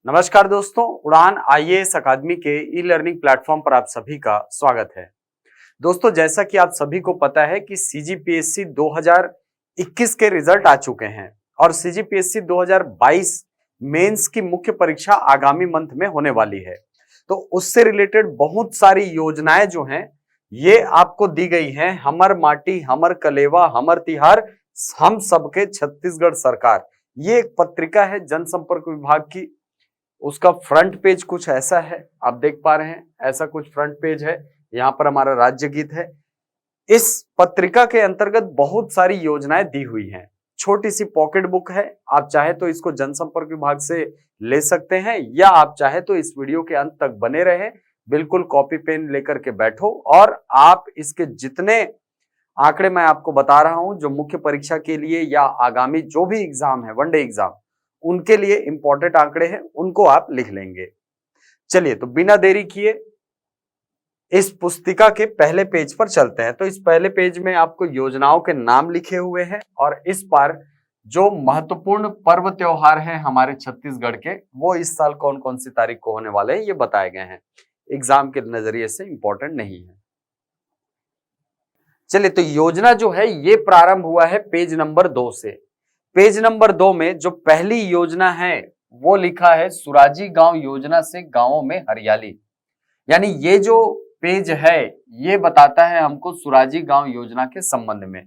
नमस्कार दोस्तों, उड़ान आईएएस अकादमी के ई लर्निंग प्लेटफॉर्म पर आप सभी का स्वागत है। दोस्तों, जैसा कि आप सभी को पता है कि सीजीपीएससी 2021 के रिजल्ट आ चुके हैं और सीजीपीएससी 2022 मेंस की मुख्य परीक्षा आगामी मंथ में होने वाली है। तो उससे रिलेटेड बहुत सारी योजनाएं जो हैं ये आपको दी गई हैं। हमर माटी, हमर कलेवा, हमर तिहार, हम सबके छत्तीसगढ़ सरकार, ये एक पत्रिका है जनसंपर्क विभाग की। उसका फ्रंट पेज कुछ ऐसा है, आप देख पा रहे हैं, ऐसा कुछ फ्रंट पेज है। यहाँ पर हमारा राज्य गीत है। इस पत्रिका के अंतर्गत बहुत सारी योजनाएं दी हुई हैं। छोटी सी पॉकेट बुक है, आप चाहे तो इसको जनसंपर्क विभाग से ले सकते हैं या आप चाहे तो इस वीडियो के अंत तक बने रहे। बिल्कुल कॉपी पेन लेकर के बैठो और आप इसके जितने आंकड़े मैं आपको बता रहा हूं जो मुख्य परीक्षा के लिए या आगामी जो भी एग्जाम है, वनडे एग्जाम, उनके लिए इंपॉर्टेंट आंकड़े हैं, उनको आप लिख लेंगे। चलिए, तो बिना देरी किए इस पुस्तिका के पहले पेज पर चलते हैं। तो इस पहले पेज में आपको योजनाओं के नाम लिखे हुए हैं और इस पर जो महत्वपूर्ण पर्व त्योहार हैं हमारे छत्तीसगढ़ के, वो इस साल कौन कौन सी तारीख को होने वाले हैं ये बताए गए हैं। एग्जाम के नजरिए से इंपॉर्टेंट नहीं है। चलिए, तो योजना जो है ये प्रारंभ हुआ है पेज नंबर 2 से। पेज नंबर 2 में जो पहली योजना है वो लिखा है सुराजी गांव योजना से गांवों में हरियाली। यानी ये जो पेज है ये बताता है हमको सुराजी गांव योजना के संबंध में।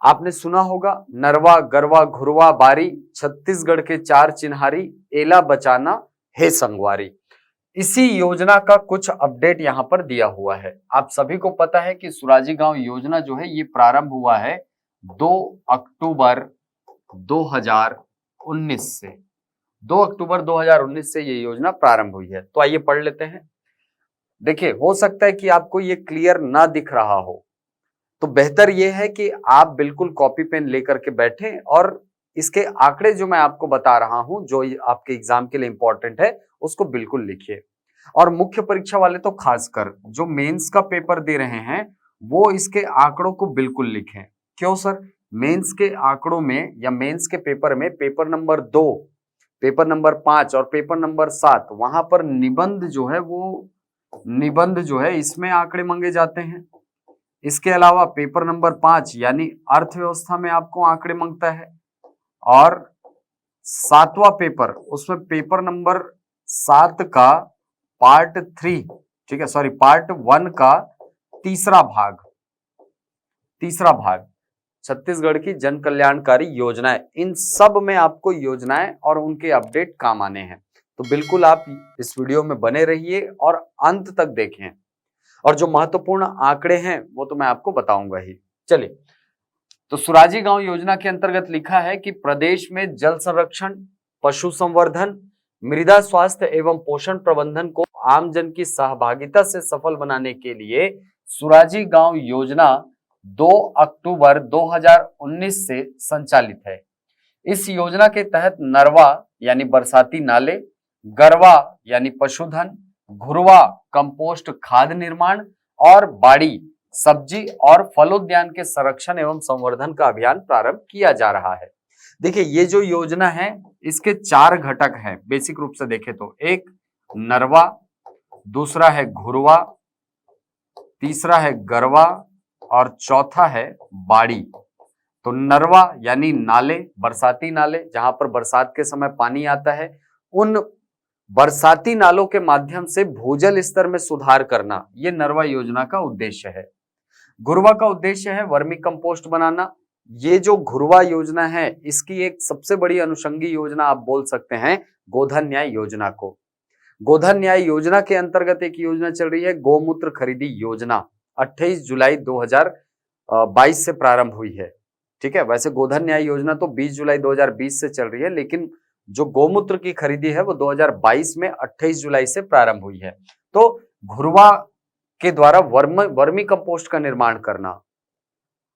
आपने सुना होगा, नरवा गरवा घुरवा बारी, छत्तीसगढ़ के चार चिन्हारी, एला बचाना हे संगवारी। इसी योजना का कुछ अपडेट यहाँ पर दिया हुआ है। आप सभी को पता है कि सुराजी गांव योजना जो है ये प्रारंभ हुआ है 2 अक्टूबर 2019 से। 2 अक्टूबर 2019 से ये योजना प्रारंभ हुई है। तो आइए पढ़ लेते हैं। देखिए, हो सकता है कि आपको ये क्लियर ना दिख रहा हो, तो बेहतर ये है कि आप बिल्कुल कॉपी पेन लेकर के बैठें और इसके आंकड़े जो मैं आपको बता रहा हूं, जो आपके एग्जाम के लिए इंपॉर्टेंट है, उसको बिल्कुल लिखिए। और मुख्य परीक्षा वाले तो खासकर जो मेंस का पेपर दे रहे हैं वो इसके आंकड़ों को बिल्कुल लिखें। क्यों सर? मेंस के आंकड़ों में या मेंस के पेपर में पेपर नंबर 2, पेपर नंबर 5 और पेपर नंबर 7, वहां पर निबंध जो है इसमें आंकड़े मांगे जाते हैं। इसके अलावा पेपर नंबर 5 यानी अर्थव्यवस्था में आपको आंकड़े मांगता है और 7वां पेपर, उसमें पेपर नंबर 7 का पार्ट 3, ठीक है, सॉरी, पार्ट 1 का तीसरा भाग छत्तीसगढ़ की जन कल्याणकारी योजनाएं, इन सब में आपको योजनाएं और उनके अपडेट काम आने हैं। तो बिल्कुल आप इस वीडियो में बने रहिए और अंत तक देखें। और जो महत्वपूर्ण आंकड़े हैं वो तो मैं आपको बताऊंगा ही। चलिए, तो सुराजी गांव योजना के अंतर्गत लिखा है कि प्रदेश में जल संरक्षण, पशु संवर्धन, मृदा स्वास्थ्य एवं पोषण प्रबंधन को आमजन की सहभागिता से सफल बनाने के लिए सुराजी गांव योजना 2 अक्टूबर 2019 से संचालित है। इस योजना के तहत नरवा यानी बरसाती नाले, गरवा यानी पशुधन, घुरवा कंपोस्ट खाद निर्माण और बाड़ी सब्जी और फलोद्यान के संरक्षण एवं संवर्धन का अभियान प्रारंभ किया जा रहा है। देखिए, ये जो योजना है इसके 4 घटक हैं। बेसिक रूप से देखें तो एक नरवा, दूसरा है घुरवा, तीसरा है गरवा और चौथा है बाड़ी। तो नरवा यानी नाले, बरसाती नाले, जहां पर बरसात के समय पानी आता है, उन बरसाती नालों के माध्यम से भूजल स्तर में सुधार करना, यह नरवा योजना का उद्देश्य है। घुरवा का उद्देश्य है वर्मी कंपोस्ट बनाना। ये जो घुरवा योजना है इसकी एक सबसे बड़ी अनुषंगी योजना आप बोल सकते हैं गोधन न्याय योजना को। गोधन न्याय योजना के अंतर्गत एक योजना चल रही है गौमूत्र खरीदी योजना, 28 जुलाई 2022 से प्रारंभ हुई है। ठीक है, वैसे गोधन न्याय योजना तो 20 जुलाई 2020 से चल रही है, लेकिन जो गौमूत्र की खरीदी है वो 2022 में 28 जुलाई से प्रारंभ हुई है। तो घुरवा के द्वारा वर्मी कंपोस्ट का निर्माण करना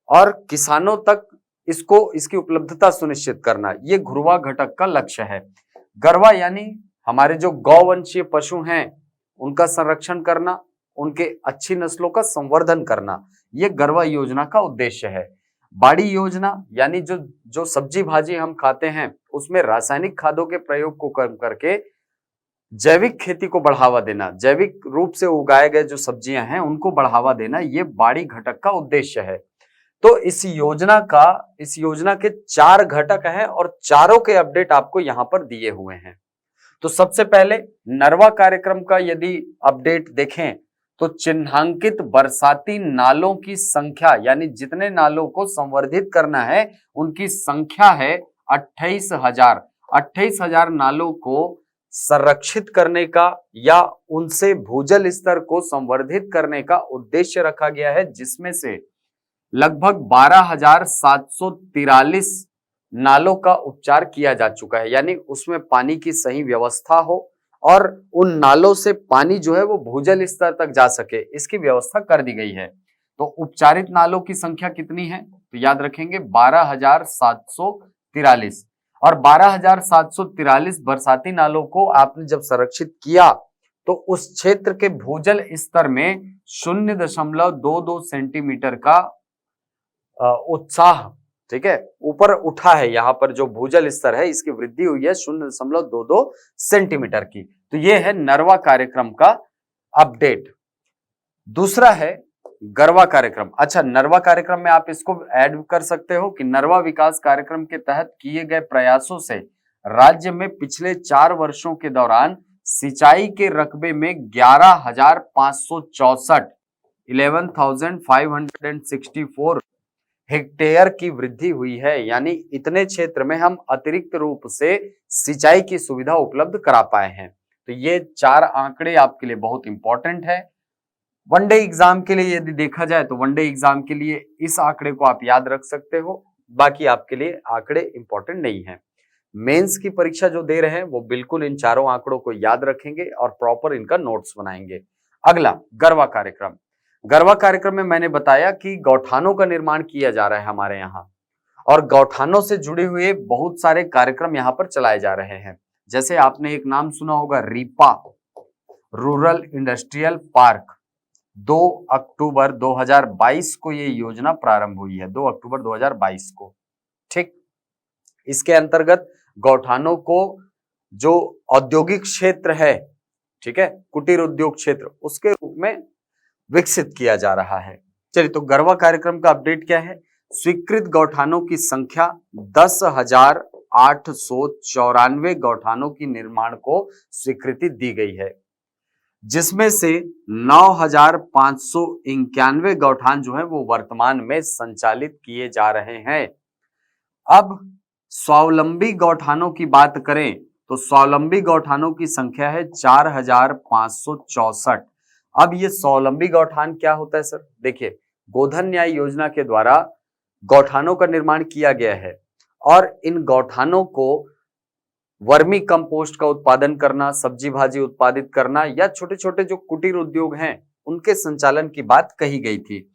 और किसानों तक इसकी उपलब्धता सुनिश्चित करना, ये घुरवा घटक का लक्ष्य है। गरवा यानी हमारे जो गौवंशीय पशु हैं उनका संरक्षण करना, उनके अच्छी नस्लों का संवर्धन करना, ये गरवा योजना का उद्देश्य है। बाड़ी योजना यानी जो जो सब्जी भाजी हम खाते हैं उसमें रासायनिक खादों के प्रयोग को कम करके जैविक खेती को बढ़ावा देना, जैविक रूप से उगाए गए जो सब्जियां हैं उनको बढ़ावा देना, ये बाड़ी घटक का उद्देश्य है। तो इस योजना के 4 घटक हैं और चारों के अपडेट आपको यहां पर दिए हुए हैं। तो सबसे पहले नरवा कार्यक्रम का यदि अपडेट देखें तो चिन्हांकित बरसाती नालों की संख्या यानी जितने नालों को संवर्धित करना है उनकी संख्या है 28,000। 28,000 नालों को संरक्षित करने का या उनसे भूजल स्तर को संवर्धित करने का उद्देश्य रखा गया है, जिसमें से लगभग 12,743 नालों का उपचार किया जा चुका है, यानी उसमें पानी की सही व्यवस्था हो और उन नालों से पानी जो है वो भूजल स्तर तक जा सके, इसकी व्यवस्था कर दी गई है। तो उपचारित नालों की संख्या कितनी है तो याद रखेंगे 12,743 और 12,743 बरसाती नालों को आपने जब संरक्षित किया तो उस क्षेत्र के भूजल स्तर में 0.22 सेंटीमीटर का उत्साह, ठीक है, ऊपर उठा है। यहां पर जो भूजल स्तर है इसकी वृद्धि हुई है 0.22 सेंटीमीटर की। तो यह है नरवा कार्यक्रम का अपडेट। दूसरा है गरवा कार्यक्रम। अच्छा, नरवा कार्यक्रम में आप इसको ऐड कर सकते हो कि नरवा विकास कार्यक्रम के तहत किए गए प्रयासों से राज्य में पिछले 4 वर्षों के दौरान सिंचाई के रकबे में 11,564 हेक्टेयर की वृद्धि हुई है, यानी इतने क्षेत्र में हम अतिरिक्त रूप से सिंचाई की सुविधा उपलब्ध करा पाए हैं। तो ये 4 आंकड़े आपके लिए बहुत इंपॉर्टेंट है। वनडे एग्जाम के लिए यदि देखा जाए तो वनडे एग्जाम के लिए इस आंकड़े को आप याद रख सकते हो, बाकी आपके लिए आंकड़े इंपॉर्टेंट नहीं है। मेंस की परीक्षा जो दे रहे हैं वो बिल्कुल इन चारों आंकड़ों को याद रखेंगे और प्रॉपर इनका नोट्स बनाएंगे। अगला गरवा कार्यक्रम। गरवा कार्यक्रम में मैंने बताया कि गौठानों का निर्माण किया जा रहा है हमारे यहाँ और गौठानों से जुड़े हुए बहुत सारे कार्यक्रम यहाँ पर चलाए जा रहे हैं। जैसे आपने एक नाम सुना होगा रीपा, रूरल इंडस्ट्रियल पार्क। 2 अक्टूबर 2022 को ये योजना प्रारंभ हुई है, 2 अक्टूबर 2022 को। ठीक, इसके अंतर्गत गौठानों को जो औद्योगिक क्षेत्र है, ठीक है, कुटीर उद्योग क्षेत्र, उसके रूप में विकसित किया जा रहा है। चलिए, तो गरवा कार्यक्रम का अपडेट क्या है? स्वीकृत गौठानों की संख्या 10,894 गौठानों की निर्माण को स्वीकृति दी गई है, जिसमें से 9,591 गौठान जो है वो वर्तमान में संचालित किए जा रहे हैं। अब स्वावलंबी गौठानों की बात करें तो स्वावलंबी गौठानों की संख्या है 4,564। अब ये स्वावलंबी गौठान क्या होता है सर? देखिए, गोधन न्याय योजना के द्वारा गौठानों का निर्माण किया गया है और इन गौठानों को वर्मी कंपोस्ट का उत्पादन करना, सब्जी भाजी उत्पादित करना या छोटे छोटे जो कुटीर उद्योग हैं उनके संचालन की बात कही गई थी।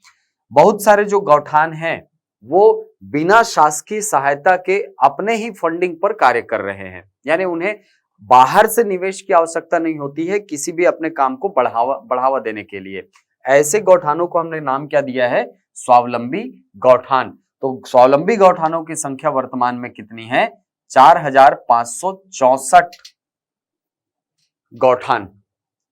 बहुत सारे जो गौठान हैं वो बिना शासकीय सहायता के अपने ही फंडिंग पर कार्य कर रहे हैं, यानी उन्हें बाहर से निवेश की आवश्यकता नहीं होती है किसी भी अपने काम को बढ़ावा देने के लिए। ऐसे गौठानों को हमने नाम क्या दिया है? स्वावलंबी गौठान। तो स्वावलंबी गौठानों की संख्या वर्तमान में कितनी है? 4,564 गौठान।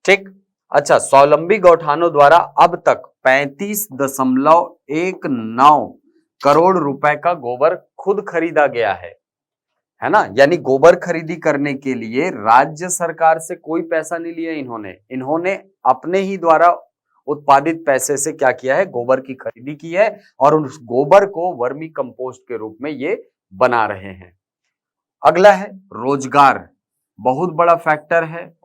ठीक, अच्छा, स्वावलंबी गौठानों द्वारा अब तक 35.19 करोड़ रुपए का गोबर खुद खरीदा गया है ना, यानी गोबर खरीदी करने के लिए राज्य सरकार से कोई पैसा नहीं लिया इन्होंने अपने ही द्वारा उत्पादित पैसे से क्या किया है? गोबर की खरीदी की है और उस गोबर को वर्मी कंपोस्ट के रूप में ये बना रहे हैं। अगला है रोजगार, बहुत बड़ा फैक्टर है।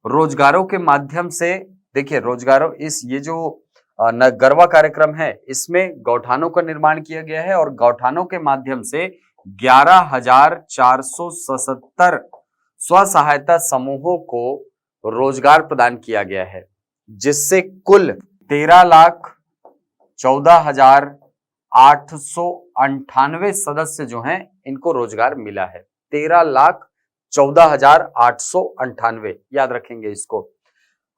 रोजगारों के माध्यम से देखिए, रोजगारों ये जो गरवा कार्यक्रम है इसमें गौठानों का निर्माण किया गया है और गौठानों के माध्यम से 11,477 स्व सहायता समूहों को रोजगार प्रदान किया गया है, जिससे कुल 13,14,898 सदस्य जो हैं इनको रोजगार मिला है। 13,14,898, याद रखेंगे इसको।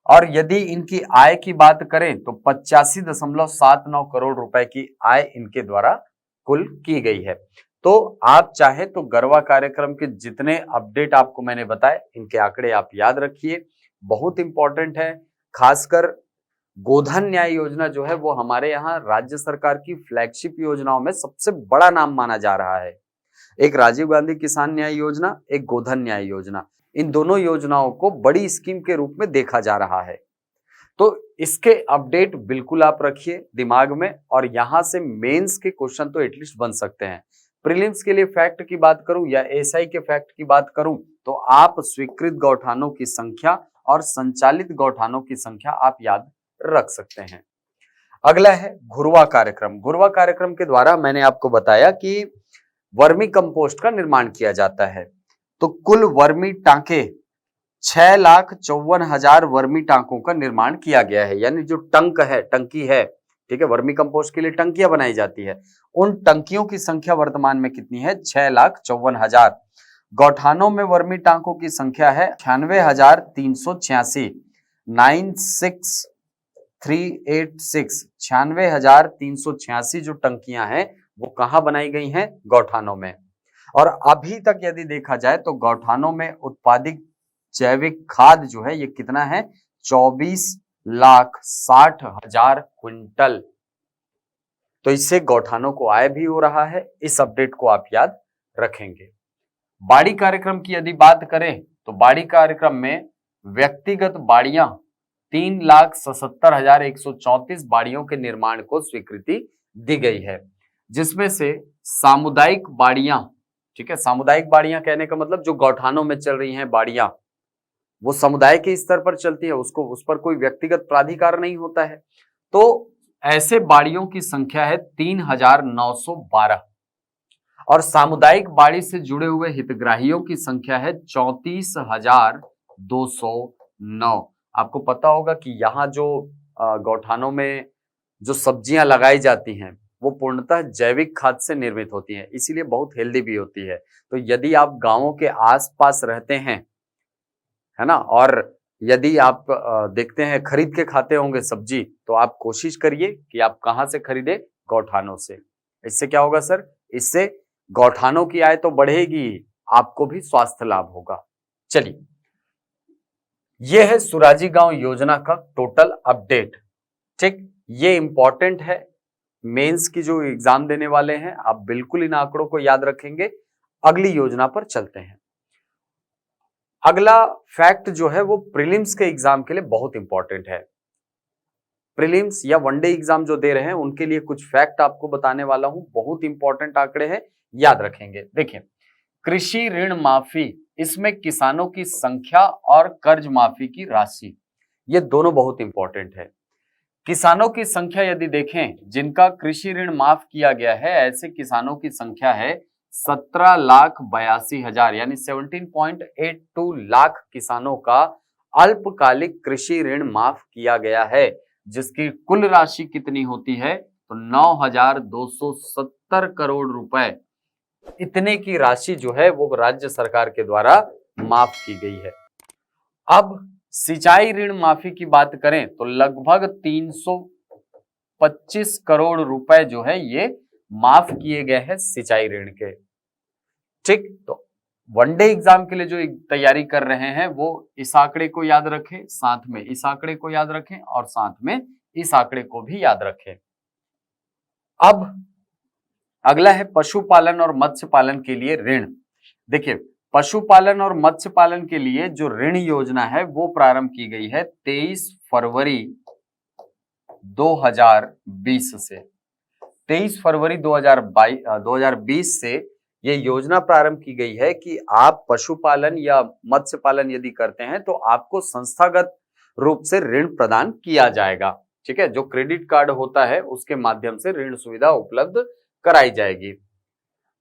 और यदि इनकी आय की बात करें तो 85.79 करोड़ रुपए की आय इनके द्वारा कुल की गई है। तो आप चाहे तो गरबा कार्यक्रम के जितने अपडेट आपको मैंने बताए, इनके आंकड़े आप याद रखिए, बहुत इंपॉर्टेंट है। खासकर गोधन न्याय योजना जो है वो हमारे यहाँ राज्य सरकार की फ्लैगशिप योजनाओं में सबसे बड़ा नाम माना जा रहा है। एक राजीव गांधी किसान न्याय योजना, एक गोधन न्याय योजना, इन दोनों योजनाओं को बड़ी स्कीम के रूप में देखा जा रहा है। तो इसके अपडेट बिल्कुल आप रखिए दिमाग में, और यहां से मेंस के क्वेश्चन तो एटलीस्ट बन सकते हैं। प्रीलिम्स के लिए फैक्ट की बात करूं या एसआई के फैक्ट की बात करूं, तो आप स्वीकृत गौठानों की संख्या और संचालित गौठानों की संख्या आप याद रख सकते हैं। अगला है घुरवा कार्यक्रम। घुरवा कार्यक्रम के द्वारा मैंने आपको बताया कि वर्मी कंपोस्ट का निर्माण किया जाता है। तो कुल वर्मी टांके 6,54,000 वर्मी टांकों का निर्माण किया गया है। यानी जो टंकी है, ठीक है, वर्मी कंपोस्ट के लिए टंकियां बनाई जाती है, उन टंकियों की संख्या वर्तमान में कितनी है? 6,54,000। गौठानों में वर्मी टांकों की संख्या है 96,386, 96,386, 96,386 जो टंकियां हैं वो कहां बनाई गई हैं? गौठानों में। और अभी तक यदि देखा जाए तो गौठानों में उत्पादित जैविक खाद जो है ये कितना है? 24,60,000 क्विंटल। तो इससे गौठानों को आय भी हो रहा है। इस अपडेट को आप याद रखेंगे। बाड़ी कार्यक्रम की यदि बात करें तो बाड़ी कार्यक्रम में व्यक्तिगत बाड़ियां 3,77,134 बाड़ियों के निर्माण को स्वीकृति दी गई है, जिसमें से सामुदायिक बाड़ियां, ठीक है, सामुदायिक बाड़ियां कहने का मतलब जो गौठानों में चल रही हैं बाड़ियां, वो समुदाय के स्तर पर चलती है, उसको उस पर कोई व्यक्तिगत प्राधिकार नहीं होता है। तो ऐसे बाड़ियों की संख्या है 3,912 और सामुदायिक बाड़ी से जुड़े हुए हितग्राहियों की संख्या है 34,209। आपको पता होगा कि यहाँ जो गौठानों में जो सब्जियां लगाई जाती हैं वो पूर्णतः जैविक खाद से निर्मित होती हैं, इसीलिए बहुत हेल्दी भी होती है। तो यदि आप गांवों के आसपास रहते हैं, है ना, और यदि आप देखते हैं खरीद के खाते होंगे सब्जी, तो आप कोशिश करिए कि आप कहां से खरीदे? गौठानों से। इससे क्या होगा सर? इससे गौठानों की आय तो बढ़ेगी, आपको भी स्वास्थ्य लाभ होगा। चलिए, यह है सुराजी गांव योजना का टोटल अपडेट। ठीक, ये इंपॉर्टेंट है मेंस की जो एग्जाम देने वाले हैं, आप बिल्कुल इन आंकड़ों को याद रखेंगे। अगली योजना पर चलते हैं। अगला फैक्ट जो है वो प्रीलिम्स के एग्जाम के लिए बहुत इंपॉर्टेंट है। प्रीलिम्स या वनडे एग्जाम जो दे रहे हैं उनके लिए कुछ फैक्ट आपको बताने वाला हूं, बहुत इंपॉर्टेंट आंकड़े हैं, याद रखेंगे। देखिए, कृषि ऋण माफी, इसमें किसानों की संख्या और कर्ज माफी की राशि, ये दोनों बहुत इंपॉर्टेंट है। किसानों की संख्या यदि देखें जिनका कृषि ऋण माफ किया गया है, ऐसे किसानों की संख्या है 17,82,000, यानी 17.82 लाख किसानों का अल्पकालिक कृषि ऋण माफ किया गया है, जिसकी कुल राशि कितनी होती है? तो 9,270 करोड़ रुपए। इतने की राशि जो है वो राज्य सरकार के द्वारा माफ की गई है। अब सिंचाई ऋण माफी की बात करें तो लगभग 325 करोड़ रुपए जो है ये माफ किए गए हैं सिंचाई ऋण के। ठीक, तो वनडे एग्जाम के लिए जो तैयारी कर रहे हैं वो इस आंकड़े को याद रखें, साथ में इस आंकड़े को याद रखें और साथ में इस आंकड़े को भी याद रखें। अब अगला है पशुपालन और मत्स्य पालन के लिए ऋण। देखिए, पशुपालन और मत्स्य पालन के लिए जो ऋण योजना है वो प्रारंभ की गई है 23 फरवरी 2020 से। 23 फरवरी 2020 से ये योजना प्रारंभ की गई है कि आप पशुपालन या मत्स्य पालन यदि करते हैं तो आपको संस्थागत रूप से ऋण प्रदान किया जाएगा। ठीक है, जो क्रेडिट कार्ड होता है उसके माध्यम से ऋण सुविधा उपलब्ध कराई जाएगी।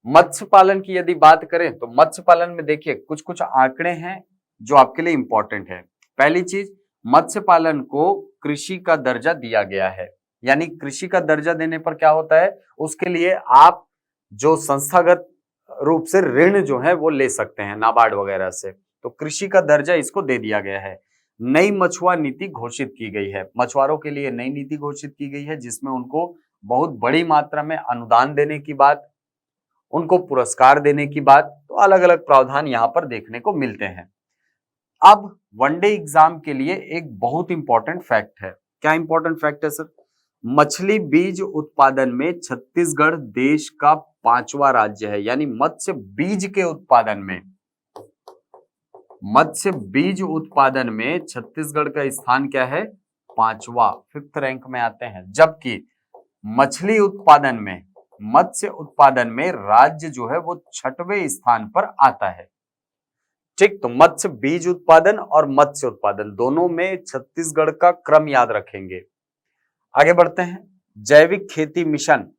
मत्स्य पालन की यदि बात करें तो मत्स्य पालन में देखिए कुछ कुछ आंकड़े हैं जो आपके लिए इंपॉर्टेंट है। पहली चीज, मत्स्य पालन को कृषि का दर्जा दिया गया है, यानी कृषि का दर्जा देने पर क्या होता है, उसके लिए आप जो संस्थागत रूप से ऋण जो है वो ले सकते हैं नाबार्ड वगैरह से, तो कृषि का दर्जा इसको दे दिया गया है। नई मछुआ नीति घोषित की गई है। मछुआरों के लिए नई नीति घोषित की गई है जिसमें उनको बहुत बड़ी मात्रा में अनुदान देने की बात, उनको पुरस्कार देने की बात, तो अलग अलग प्रावधान यहाँ पर देखने को मिलते हैं। अब वनडे एग्जाम के लिए एक बहुत इंपॉर्टेंट फैक्ट है। क्या इंपॉर्टेंट फैक्ट है सर? मछली बीज उत्पादन में छत्तीसगढ़ देश का 5वां राज्य है, यानी मत्स्य बीज के उत्पादन में, मत्स्य बीज उत्पादन में छत्तीसगढ़ का स्थान क्या है? 5वां, 5th रैंक में आते हैं। जबकि मछली उत्पादन में, मत्स्य उत्पादन में राज्य जो है वो 6वें स्थान पर आता है। ठीक, तो मत्स्य बीज उत्पादन और मत्स्य उत्पादन दोनों में छत्तीसगढ़ का क्रम याद रखेंगे। आगे बढ़ते हैं। जैविक खेती मिशन,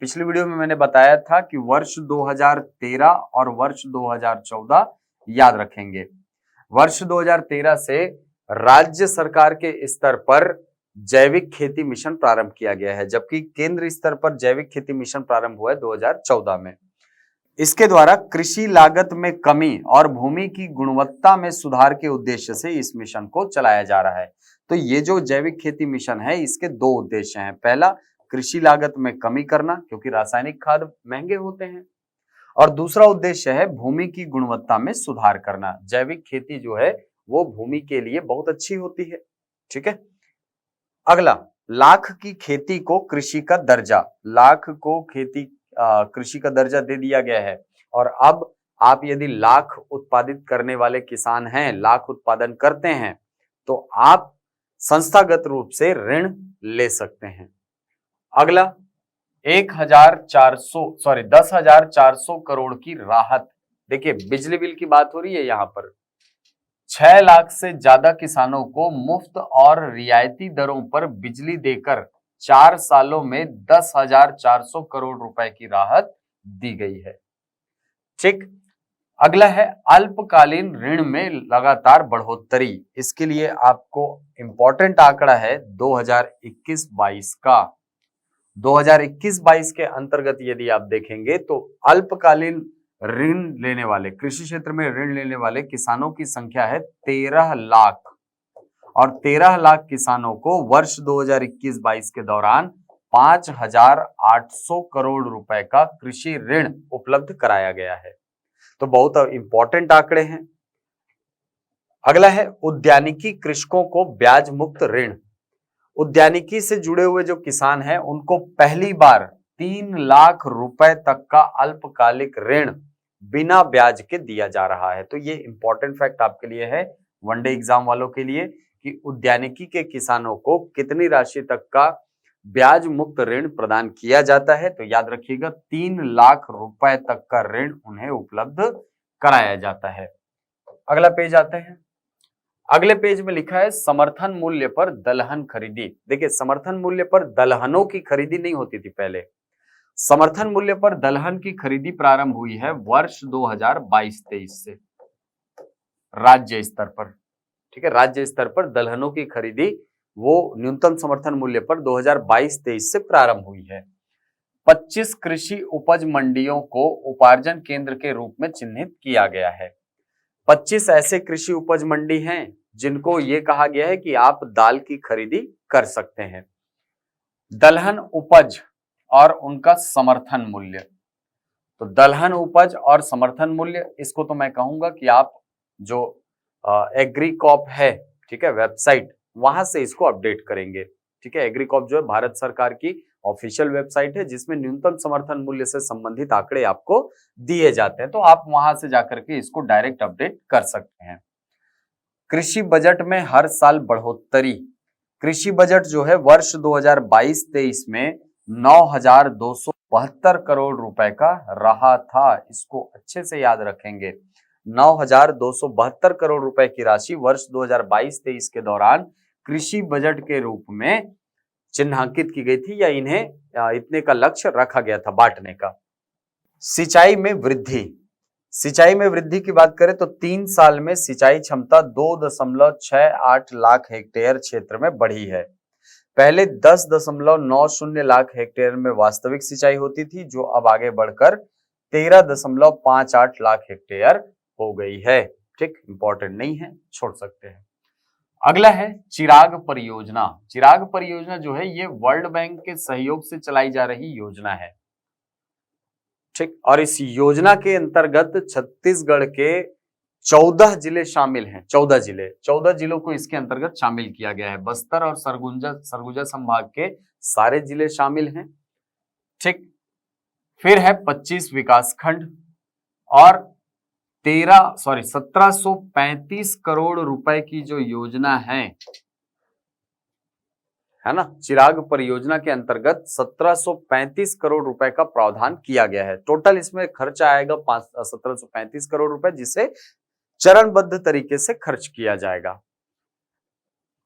पिछली वीडियो में मैंने बताया था कि वर्ष 2013 और वर्ष 2014 याद रखेंगे। वर्ष 2013 से राज्य सरकार के स्तर पर जैविक खेती मिशन प्रारंभ किया गया है, जबकि केंद्र स्तर पर जैविक खेती मिशन प्रारंभ हुआ है 2014 में। इसके द्वारा कृषि लागत में कमी और भूमि की गुणवत्ता में सुधार के उद्देश्य से इस मिशन को चलाया जा रहा है। तो ये जो जैविक खेती मिशन है, इसके 2 उद्देश्य हैं। पहला, कृषि लागत में कमी करना, क्योंकि रासायनिक खाद महंगे होते हैं, और दूसरा उद्देश्य है भूमि की गुणवत्ता में सुधार करना। जैविक खेती जो है वो भूमि के लिए बहुत अच्छी होती है। ठीक है। अगला, लाख की खेती को कृषि का दर्जा, लाख को खेती कृषि का दर्जा दे दिया गया है। और अब आप यदि लाख उत्पादित करने वाले किसान हैं, लाख उत्पादन करते हैं, तो आप संस्थागत रूप से ऋण ले सकते हैं। अगला, 10,400 करोड़ की राहत। देखिए, बिजली बिल की बात हो रही है यहाँ पर। 6 लाख से ज्यादा किसानों को मुफ्त और रियायती दरों पर बिजली देकर 4 सालों में 10,400 करोड़ रुपए की राहत दी गई है। ठीक। अगला है अल्पकालीन ऋण में लगातार बढ़ोतरी। इसके लिए आपको इंपॉर्टेंट आंकड़ा है 2021-22 का। 2021-22 के अंतर्गत यदि आप देखेंगे तो अल्पकालीन ऋण लेने वाले, कृषि क्षेत्र में ऋण लेने वाले किसानों की संख्या है 13 लाख, और 13 लाख किसानों को वर्ष 2021-22 के दौरान 5,800 करोड़ रुपए का कृषि ऋण उपलब्ध कराया गया है। तो बहुत इंपॉर्टेंट आंकड़े हैं। अगला है उद्यानिकी कृषकों को ब्याज मुक्त ऋण। उद्यानिकी से जुड़े हुए जो किसान हैं उनको पहली बार 3 लाख रुपए तक का अल्पकालिक ऋण बिना ब्याज के दिया जा रहा है। तो ये इंपॉर्टेंट फैक्ट आपके लिए है, वनडे एग्जाम वालों के लिए, कि उद्यानिकी के किसानों को कितनी राशि तक का ब्याज मुक्त ऋण प्रदान किया जाता है। तो याद रखिएगा 3 लाख रुपए तक का ऋण उन्हें उपलब्ध कराया जाता है। अगला पेज आते हैं। अगले पेज में लिखा है समर्थन मूल्य पर दलहन खरीदी। देखिए, समर्थन मूल्य पर दलहनों की खरीदी नहीं होती थी पहले। समर्थन मूल्य पर दलहन की खरीदी प्रारंभ हुई है वर्ष 2022-23 से राज्य स्तर पर। ठीक है, राज्य स्तर पर दलहनों की खरीदी वो न्यूनतम समर्थन मूल्य पर 2022-23 से प्रारंभ हुई है। 25 कृषि उपज मंडियों को उपार्जन केंद्र के रूप में चिन्हित किया गया है। 25 ऐसे कृषि उपज मंडी हैं जिनको ये कहा गया है कि आप दाल की खरीदी कर सकते हैं। दलहन उपज और उनका समर्थन मूल्य, तो दलहन उपज और समर्थन मूल्य, इसको तो मैं कहूंगा कि आप जो एग्रीकॉप है, ठीक है, वेबसाइट, वहां से इसको अपडेट करेंगे। ठीक है, एग्रीकॉप जो है भारत सरकार की ऑफिशियल वेबसाइट है जिसमें न्यूनतम समर्थन मूल्य से संबंधित आंकड़े आपको दिए जाते हैं, तो आप वहां से जाकर के इसको डायरेक्ट अपडेट कर सकते हैं। कृषि बजट में हर साल बढ़ोतरी। कृषि बजट जो है वर्ष 2022-23 में 9,272 करोड़ रुपए का रहा था। इसको अच्छे से याद रखेंगे। 9,272 करोड़ रुपए की राशि वर्ष 2022-23 के दौरान कृषि बजट के रूप में चिन्हांकित की गई थी, या इन्हें इतने का लक्ष्य रखा गया था बांटने का। सिंचाई में वृद्धि। सिंचाई में वृद्धि की बात करें तो 3 साल में सिंचाई क्षमता 2.68 लाख हेक्टेयर क्षेत्र में बढ़ी है। पहले 10.90 लाख हेक्टेयर में वास्तविक सिंचाई होती थी, जो अब आगे बढ़कर 13.58 लाख हेक्टेयर हो गई है। ठीक, इंपॉर्टेंट नहीं है, छोड़ सकते हैं। अगला है चिराग परियोजना। चिराग परियोजना जो है ये वर्ल्ड बैंक के सहयोग से चलाई जा रही योजना है, ठीक। और इस योजना के अंतर्गत छत्तीसगढ़ के 14 जिले शामिल हैं। 14 जिलों को इसके अंतर्गत शामिल किया गया है। बस्तर और सरगुजा संभाग के सारे जिले शामिल हैं, ठीक। फिर है 25 विकास खंड और 1735 करोड़ रुपए की जो योजना है ना, चिराग परियोजना के अंतर्गत 1735 करोड़ रुपए का प्रावधान किया गया है। टोटल इसमें खर्चा आएगा 1735 करोड़ रुपए, जिसे चरणबद्ध तरीके से खर्च किया जाएगा।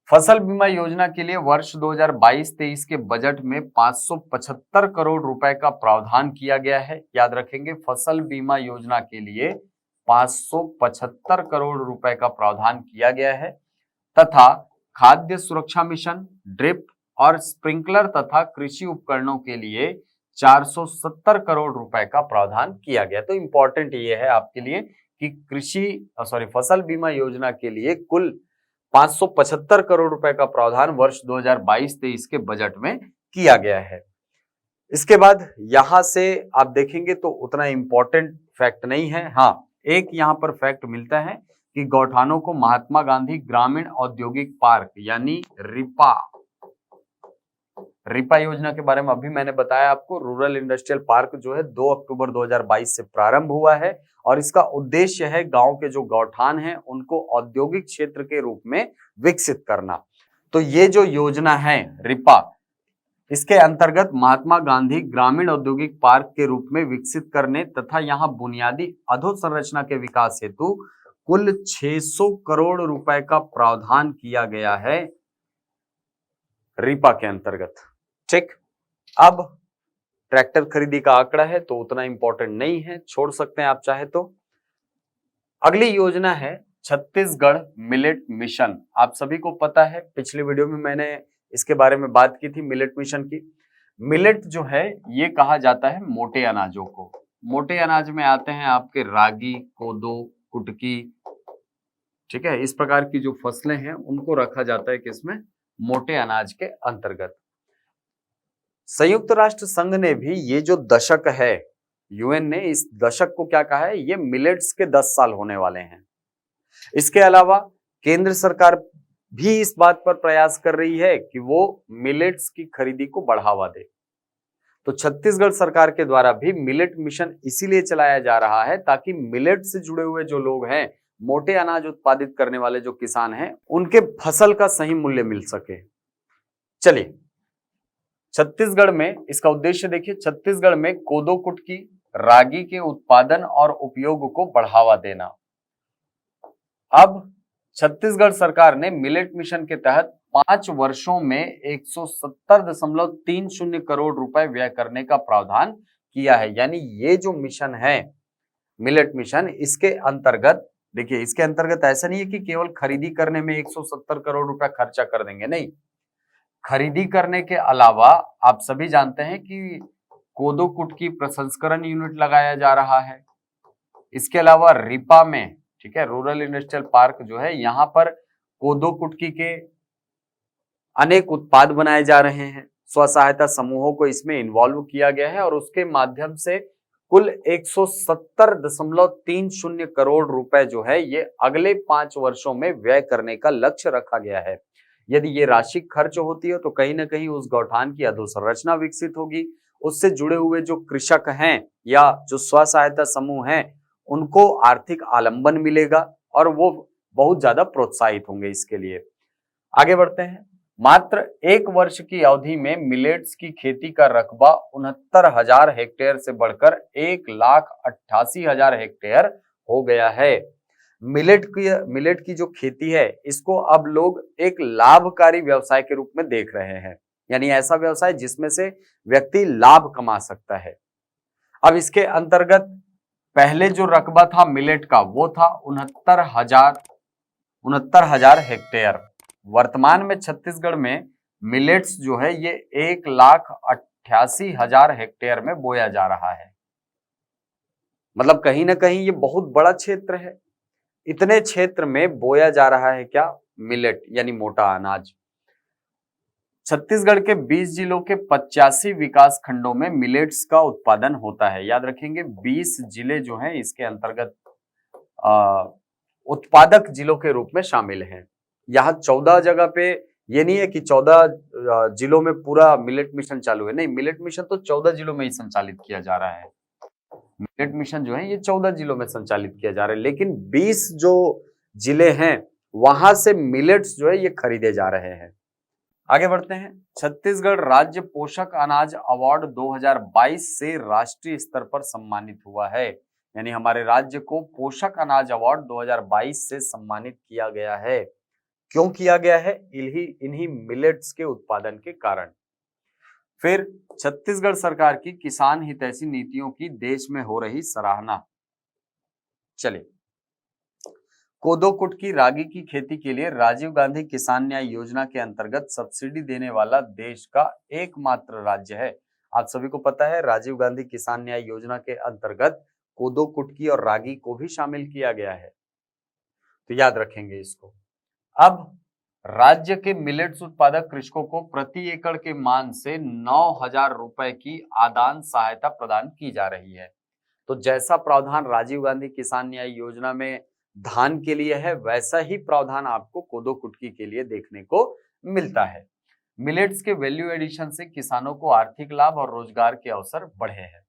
फसल बीमा योजना के लिए वर्ष 2022-23 के बजट में 575 करोड़ रुपए का प्रावधान किया गया है। याद रखेंगे, फसल बीमा योजना के लिए 575 करोड़ रुपए का प्रावधान किया गया है तथा खाद्य सुरक्षा मिशन, ड्रिप और स्प्रिंकलर तथा कृषि उपकरणों के लिए 470 करोड़ रुपए का प्रावधान किया गया। तो इंपॉर्टेंट ये है आपके लिए कि फसल बीमा योजना के लिए कुल 575 करोड़ रुपए का प्रावधान वर्ष 2022-23 के बजट में किया गया है। इसके बाद यहां से आप देखेंगे तो उतना इंपॉर्टेंट फैक्ट नहीं है। हाँ, एक यहां पर फैक्ट मिलता है कि गौठानों को महात्मा गांधी ग्रामीण औद्योगिक पार्क यानी रिपा योजना के बारे में अभी मैंने बताया आपको। रूरल इंडस्ट्रियल पार्क जो है 2 अक्टूबर 2022 से प्रारंभ हुआ है और इसका उद्देश्य है गांव के जो गौठान हैं उनको औद्योगिक क्षेत्र के रूप में विकसित करना। तो ये जो योजना है रिपा, इसके अंतर्गत महात्मा गांधी ग्रामीण औद्योगिक पार्क के रूप में विकसित करने तथा यहां बुनियादी अधोसंरचना के विकास हेतु कुल 600 करोड़ रुपए का प्रावधान किया गया है रिपा के अंतर्गत, ठीक। अब ट्रैक्टर खरीदी का आंकड़ा है तो उतना इंपॉर्टेंट नहीं है, छोड़ सकते हैं आप चाहे तो। अगली योजना है छत्तीसगढ़ मिलेट मिशन। आप सभी को पता है, पिछले वीडियो में मैंने इसके बारे में बात की थी मिलेट मिशन की। मिलेट जो है ये कहा जाता है मोटे अनाजों को। मोटे अनाज में आते हैं आपके रागी, कोदो, कुटकी, ठीक है। इस प्रकार की जो फसलें हैं उनको रखा जाता है किसमें, मोटे अनाज के अंतर्गत। संयुक्त राष्ट्र संघ ने भी ये जो दशक है, यूएन ने इस दशक को क्या कहा है, ये मिलेट्स के 10 साल होने वाले हैं। इसके अलावा केंद्र सरकार भी इस बात पर प्रयास कर रही है कि वो मिलेट्स की खरीदी को बढ़ावा दे। तो छत्तीसगढ़ सरकार के द्वारा भी मिलेट मिशन इसीलिए चलाया जा रहा है ताकि मिलेट से जुड़े हुए जो लोग हैं, मोटे अनाज उत्पादित करने वाले जो किसान हैं, उनके फसल का सही मूल्य मिल सके। चलिए, छत्तीसगढ़ में इसका उद्देश्य देखिए, छत्तीसगढ़ में कोदो, कुटकी, रागी के उत्पादन और उपयोग को बढ़ावा देना। अब छत्तीसगढ़ सरकार ने मिलेट मिशन के तहत 5 वर्षों में 170.30 करोड़ रुपए व्यय करने का प्रावधान किया है। यानी ये जो मिशन है मिलेट मिशन, इसके अंतर्गत देखिए, इसके अंतर्गत ऐसा नहीं है कि केवल खरीदी करने में 170 करोड़ रुपए खर्चा कर देंगे, नहीं। खरीदी करने के अलावा आप सभी जानते हैं कि कोदो कुटकी प्रसंस्करण यूनिट लगाया जा रहा है। इसके अलावा रिपा में, ठीक है, रूरल इंडस्ट्रियल पार्क जो है, यहाँ पर कोदो कुटकी के अनेक उत्पाद बनाए जा रहे हैं। स्व सहायता समूहों को इसमें इन्वॉल्व किया गया है और उसके माध्यम से कुल 170.30 करोड़ रुपए जो है ये अगले 5 वर्षों में व्यय करने का लक्ष्य रखा गया है। यदि ये राशि खर्च होती है तो कहीं ना कहीं उस गौठान की अधोसंरचना विकसित होगी, उससे जुड़े हुए जो कृषक हैं या जो स्व सहायता समूह हैं उनको आर्थिक आलंबन मिलेगा और वो बहुत ज्यादा प्रोत्साहित होंगे इसके लिए। आगे बढ़ते हैं। मात्र 1 वर्ष की अवधि में मिलेट्स की खेती का रकबा 69,000 हेक्टेयर से बढ़कर 1,88,000 हेक्टेयर हो गया है। मिलेट की जो खेती है इसको अब लोग एक लाभकारी व्यवसाय के रूप में देख रहे हैं, यानी ऐसा व्यवसाय जिसमें से व्यक्ति लाभ कमा सकता है। अब इसके अंतर्गत पहले जो रकबा था मिलेट का वो था 69,000 हेक्टेयर। वर्तमान में छत्तीसगढ़ में मिलेट्स जो है ये 1,88,000 हेक्टेयर में बोया जा रहा है। मतलब कहीं ना कहीं ये बहुत बड़ा क्षेत्र है। इतने क्षेत्र में बोया जा रहा है क्या, मिलेट यानी मोटा अनाज। छत्तीसगढ़ के 20 जिलों के 85 विकास खंडों में मिलेट्स का उत्पादन होता है। याद रखेंगे 20 जिले जो हैं इसके अंतर्गत उत्पादक जिलों के रूप में शामिल हैं। यहाँ 14 जगह पे, ये नहीं है कि 14 जिलों में पूरा मिलेट मिशन चालू है, नहीं, मिलेट मिशन तो 14 जिलों में ही संचालित किया जा रहा है। मिलेट मिशन जो है ये 14 जिलों में संचालित किया जा रहा है, लेकिन 20 जो जिले हैं वहां से मिलेट्स जो है ये खरीदे जा रहे हैं। आगे बढ़ते हैं। छत्तीसगढ़ राज्य पोषक अनाज अवार्ड 2022 से राष्ट्रीय स्तर पर सम्मानित हुआ है। यानी हमारे राज्य को पोषक अनाज अवार्ड 2022 से सम्मानित किया गया है। क्यों किया गया है? इन्हीं मिलेट्स के उत्पादन के कारण। फिर छत्तीसगढ़ सरकार की किसान हितैषी नीतियों की देश में हो रही सराहना। चलिए, कोदो कुटकी रागी की खेती के लिए राजीव गांधी किसान न्याय योजना के अंतर्गत सब्सिडी देने वाला देश का एकमात्र राज्य है। आप सभी को पता है राजीव गांधी किसान न्याय योजना के अंतर्गत कोदो कुटकी और रागी को भी शामिल किया गया है, तो याद रखेंगे इसको। अब राज्य के मिलेट्स उत्पादक कृषकों को प्रति एकड़ के मान से 9,000 रुपए की आदान सहायता प्रदान की जा रही है। तो जैसा प्रावधान राजीव गांधी किसान न्याय योजना में धान के लिए है, वैसा ही प्रावधान आपको कोदो कुटकी के लिए देखने को मिलता है। मिलेट्स के वैल्यू एडिशन से किसानों को आर्थिक लाभ और रोजगार के अवसर बढ़े हैं।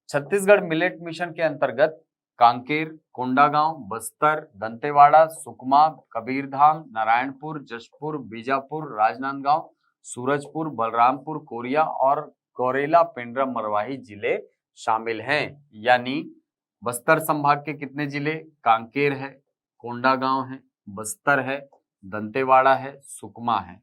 छत्तीसगढ़ मिलेट मिशन के अंतर्गत कांकेर, कोंडागांव, बस्तर, दंतेवाड़ा, सुकमा, कबीरधाम, नारायणपुर, जशपुर, बीजापुर, राजनांदगांव, सूरजपुर, बलरामपुर, कोरिया और गौरेला पेंड्रा मरवाही जिले शामिल हैं। यानी बस्तर संभाग के कितने जिले? कांकेर है, कोंडागांव है, बस्तर है, दंतेवाड़ा है, सुकमा है,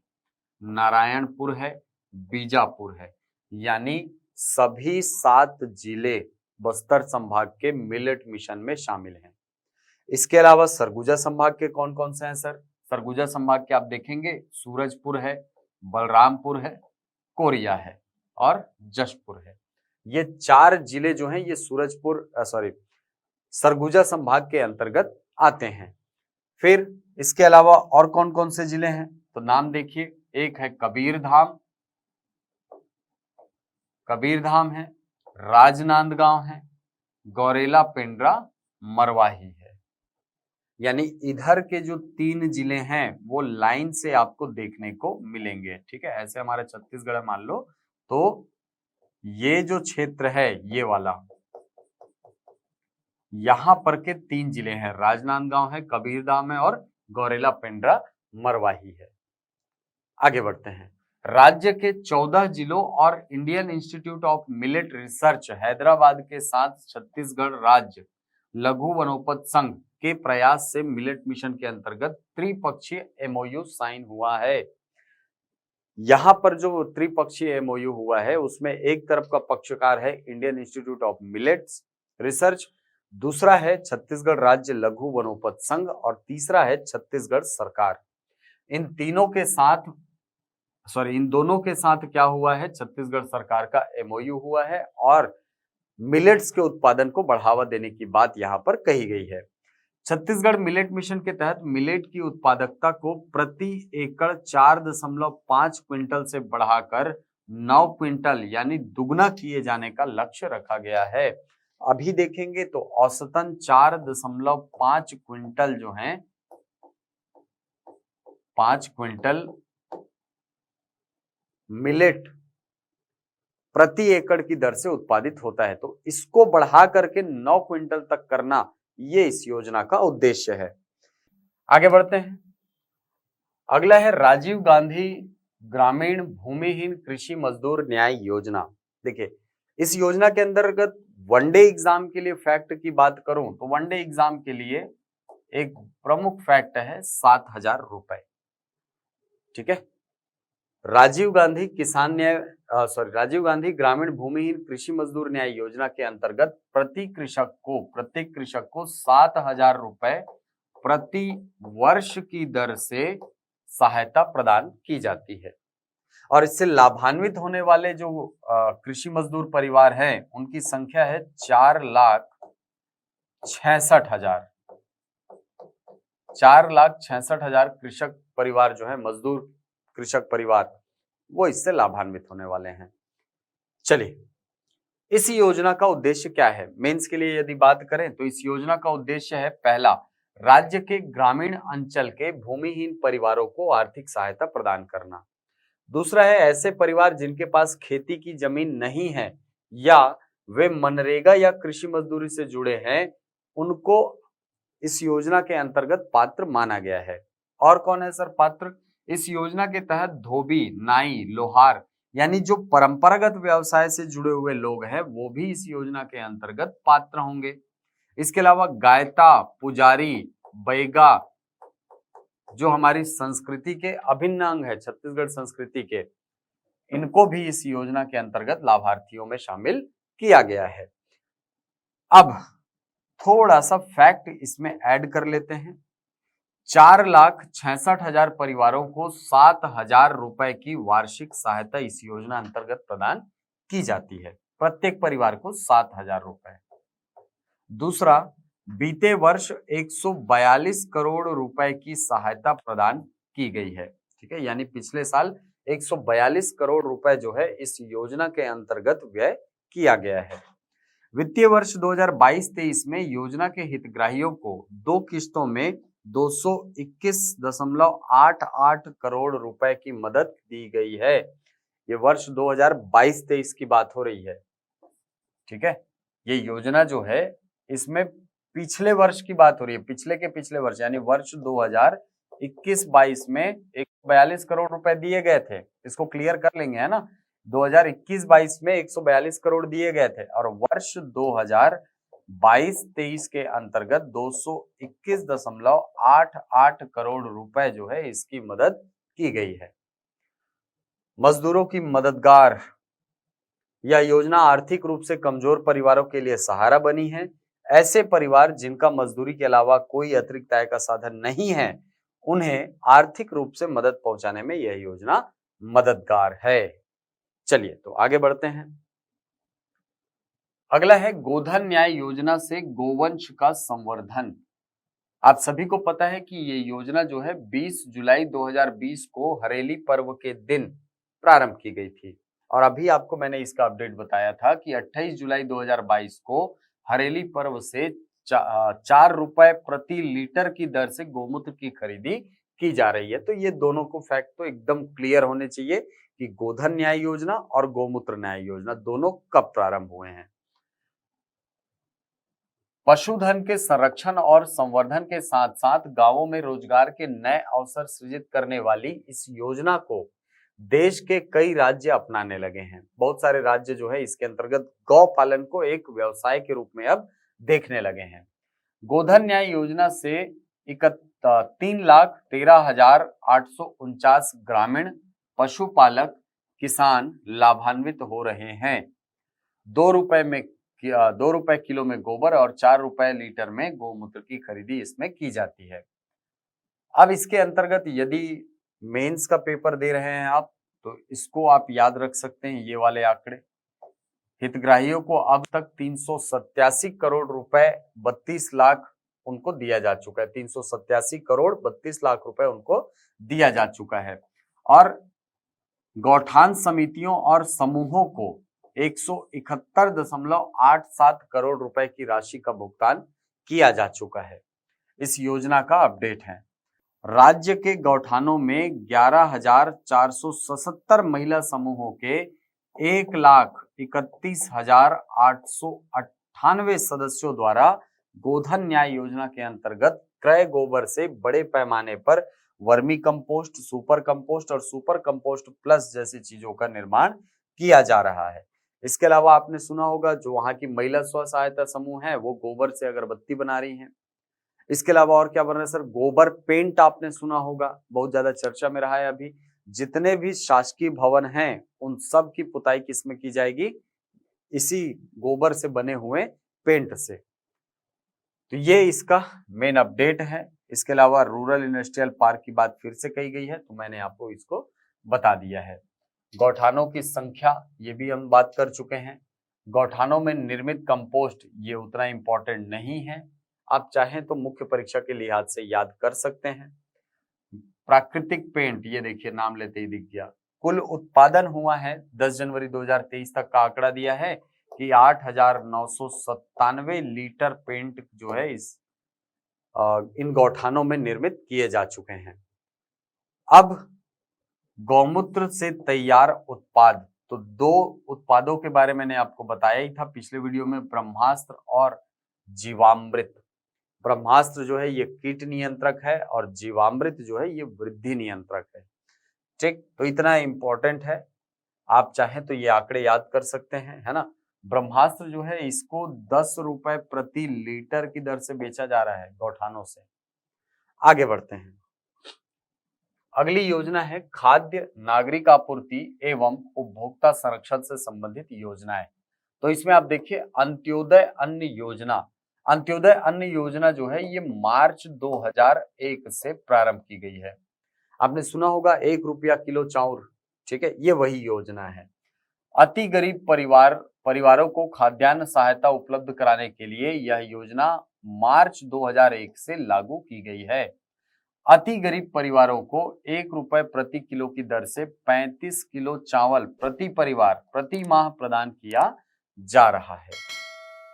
नारायणपुर है, बीजापुर है। यानी सभी 7 जिले बस्तर संभाग के मिलेट मिशन में शामिल हैं। इसके अलावा सरगुजा संभाग के कौन कौन से हैं सर? सरगुजा संभाग के आप देखेंगे सूरजपुर है, बलरामपुर है, कोरिया है और जशपुर है। ये 4 जिले जो हैं ये सरगुजा संभाग के अंतर्गत आते हैं। फिर इसके अलावा और कौन कौन से जिले हैं? तो नाम देखिए, एक है कबीरधाम है, राजनांदगांव है, गौरेला पेंड्रा मरवाही है। यानी इधर के जो 3 जिले हैं वो लाइन से आपको देखने को मिलेंगे। ठीक है, ऐसे हमारा छत्तीसगढ़ मान लो, तो ये जो क्षेत्र है ये वाला, यहां पर के 3 जिले हैं, राजनांदगांव है, कबीरधाम है और गौरेला पेंड्रा मरवाही है। आगे बढ़ते हैं। राज्य के 14 जिलों और Indian institute of millet research Hyderabad के साथ छत्तीसगढ़ राज्य लघु वनोपज संघ के प्रयास से मिलेट मिशन के अंतर्गत त्रिपक्षीय एमओयू साइन हुआ है। यहां पर जो त्रिपक्षीय एमओयू हुआ है उसमें एक तरफ का पक्षकार है Indian institute of millets research, दूसरा है छत्तीसगढ़ राज्य लघु वनोपज संघ और तीसरा है छत्तीसगढ़ सरकार। इन दोनों के साथ क्या हुआ है? छत्तीसगढ़ सरकार का एमओयू हुआ है और मिलेट्स के उत्पादन को बढ़ावा देने की बात यहां पर कही गई है। छत्तीसगढ़ मिलेट मिशन के तहत मिलेट की उत्पादकता को प्रति एकड़ 4.5 क्विंटल से बढ़ाकर 9 क्विंटल यानी दुगना किए जाने का लक्ष्य रखा गया है। अभी देखेंगे तो औसतन 4.5 क्विंटल जो है, 5 क्विंटल मिलेट प्रति एकड़ की दर से उत्पादित होता है। तो इसको बढ़ा करके 9 क्विंटल तक करना, ये इस योजना का उद्देश्य है। आगे बढ़ते हैं। अगला है राजीव गांधी ग्रामीण भूमिहीन कृषि मजदूर न्याय योजना। देखिए, इस योजना के अंतर्गत वनडे एग्जाम के लिए फैक्ट की बात करूं तो वनडे एग्जाम के लिए एक प्रमुख फैक्ट है 7,000 रुपए। ठीक है, राजीव गांधी ग्रामीण भूमिहीन कृषि मजदूर न्याय योजना के अंतर्गत प्रत्येक कृषक को 7,000 रुपए प्रति वर्ष की दर से सहायता प्रदान की जाती है और इससे लाभान्वित होने वाले जो कृषि मजदूर परिवार हैं उनकी संख्या है 4,66,000। 4,66,000 कृषक परिवार जो है, मजदूर कृषक परिवार, वो इससे लाभान्वित होने वाले हैं। चलिए, इस योजना का उद्देश्य क्या है? मेंस के लिए यदि बात करें तो इस योजना का उद्देश्य है, पहला, राज्य के ग्रामीण अंचल के भूमिहीन परिवारों को आर्थिक सहायता प्रदान करना। दूसरा है, ऐसे परिवार जिनके पास खेती की जमीन नहीं है या वे मनरेगा या कृषि मजदूरी से जुड़े हैं, उनको इस योजना के अंतर्गत पात्र माना गया है। और कौन है सर पात्र? इस योजना के तहत धोबी, नाई, लोहार यानी जो परंपरागत व्यवसाय से जुड़े हुए लोग हैं, वो भी इस योजना के अंतर्गत पात्र होंगे। इसके अलावा गायता, पुजारी, बैगा, जो हमारी संस्कृति के अभिन्न अंग है, छत्तीसगढ़ संस्कृति के, इनको भी इस योजना के अंतर्गत लाभार्थियों में शामिल किया गया है। अब थोड़ा सा फैक्ट इसमें ऐड कर लेते हैं। 4,66,000 परिवारों को 7,000 रुपए की वार्षिक सहायता इस योजना अंतर्गत प्रदान की जाती है, प्रत्येक परिवार को 7,000 रुपए। दूसरा, बीते वर्ष 142 करोड़ रुपए की सहायता प्रदान की गई है। ठीक है, यानी पिछले साल 142 करोड़ रुपए जो है इस योजना के अंतर्गत व्यय किया गया है। वित्तीय वर्ष 2022-23 में योजना के हितग्राहियों को 2 किस्तों में 221.88 करोड़ रुपए की मदद दी गई है। ये वर्ष 2022-23 की बात हो रही है। ठीक है, ये योजना जो है इसमें पिछले वर्ष की बात हो रही है, पिछले के पिछले वर्ष यानी वर्ष 2021-22 में 142 करोड़ रुपए दिए गए थे। इसको क्लियर कर लेंगे, है ना। 2021-22 में 142 करोड़ दिए गए थे और वर्ष 2022-23 के अंतर्गत 221.88 करोड़ रुपए जो है इसकी मदद की गई है। मजदूरों की मददगार, यह योजना आर्थिक रूप से कमजोर परिवारों के लिए सहारा बनी है। ऐसे परिवार जिनका मजदूरी के अलावा कोई अतिरिक्त आय का साधन नहीं है, उन्हें आर्थिक रूप से मदद पहुंचाने में यह योजना मददगार है। चलिए तो आगे बढ़ते हैं। अगला है गोधन न्याय योजना से गोवंश का संवर्धन। आप सभी को पता है कि ये योजना जो है 20 जुलाई 2020 को हरेली पर्व के दिन प्रारंभ की गई थी और अभी आपको मैंने इसका अपडेट बताया था कि 28 जुलाई 2022 को हरेली पर्व से 4 रुपए प्रति लीटर की दर से गोमूत्र की खरीदी की जा रही है। तो ये दोनों को फैक्ट तो एकदम क्लियर होने चाहिए कि गोधन न्याय योजना और गोमूत्र न्याय योजना दोनों कब प्रारंभ हुए हैं। पशुधन के संरक्षण और संवर्धन के साथ साथ गांवों में रोजगार के नए अवसर सृजित करने वाली इस योजना को देश के कई राज्य अपनाने लगे हैं। बहुत सारे राज्य जो है इसके अंतर्गत गौ पालन को एक व्यवसाय के रूप में अब देखने लगे हैं। गोधन न्याय योजना से 3,13,849 ग्रामीण पशुपालक किसान लाभान्वित हो रहे हैं। 2 रुपए किलो में गोबर और 4 रुपए लीटर में गोमूत्र की खरीदी इसमें की जाती है। अब इसके अंतर्गत यदि मेंस का पेपर दे रहे हैं आप, तो इसको आप याद रख सकते हैं, ये वाले आंकड़े। हितग्राहियों को अब तक 387 करोड़ रुपए 32 लाख उनको दिया जा चुका है। 387 करोड़ 32 लाख रुपए उनको दिया जा चुका है और गौठान समितियों और समूहों को 171.87 करोड़ रुपए की राशि का भुगतान किया जा चुका है। इस योजना का अपडेट है। राज्य के गौठानों में 11,477 महिला समूहों के 1,31,898 सदस्यों द्वारा गोधन न्याय योजना के अंतर्गत क्रय गोबर से बड़े पैमाने पर वर्मी कंपोस्ट, सुपर कंपोस्ट और सुपर कंपोस्ट प्लस जैसी चीजों का निर्माण किया जा रहा है। इसके अलावा आपने सुना होगा जो वहां की महिला स्व सहायता समूह है वो गोबर से अगरबत्ती बना रही हैं। इसके अलावा और क्या बन रहा है सर? गोबर पेंट आपने सुना होगा, बहुत ज्यादा चर्चा में रहा है अभी। जितने भी शासकीय भवन हैं उन सब की पुताई किसमें की जाएगी? इसी गोबर से बने हुए पेंट से। तो ये इसका मेन अपडेट है। इसके अलावा रूरल इंडस्ट्रियल पार्क की बात फिर से कही गई है, तो मैंने आपको इसको बता दिया है। गौठानों की संख्या ये भी हम बात कर चुके हैं। गौठानों में निर्मित कंपोस्ट ये उतना इंपॉर्टेंट नहीं है। आप चाहें तो मुख्य परीक्षा के लिहाज से याद कर सकते हैं। प्राकृतिक पेंट, ये देखिए नाम लेते ही दिख गया। कुल उत्पादन हुआ है 10 जनवरी 2023 तक का आंकड़ा दिया है कि 8,997 लीटर पेंट जो है इन गौठानों में निर्मित किए जा चुके हैं। अब गौमूत्र से तैयार उत्पाद, तो दो उत्पादों के बारे में मैंने आपको बताया ही था पिछले वीडियो में, ब्रह्मास्त्र और जीवामृत। ब्रह्मास्त्र जो है ये कीट नियंत्रक है और जीवामृत जो है ये वृद्धि नियंत्रक है। ठीक, तो इतना इंपॉर्टेंट है, आप चाहें तो ये आंकड़े याद कर सकते हैं, है ना। ब्रह्मास्त्र जो है इसको 10 रुपए प्रति लीटर की दर से बेचा जा रहा है गौठानों से। आगे बढ़ते हैं, अगली योजना है खाद्य नागरिक आपूर्ति एवं उपभोक्ता संरक्षण से संबंधित योजनाएं। तो इसमें आप देखिए अंत्योदय अन्न योजना। अंत्योदय अन्न योजना जो है ये मार्च 2001 से प्रारंभ की गई है। आपने सुना होगा 1 रुपया किलो चाउर, ठीक है, ये वही योजना है। अति गरीब परिवारों को खाद्यान्न सहायता उपलब्ध कराने के लिए यह योजना मार्च 2001 से लागू की गई है। अति गरीब परिवारों को 1 रुपए प्रति किलो की दर से 35 किलो चावल प्रति परिवार प्रति माह प्रदान किया जा रहा है।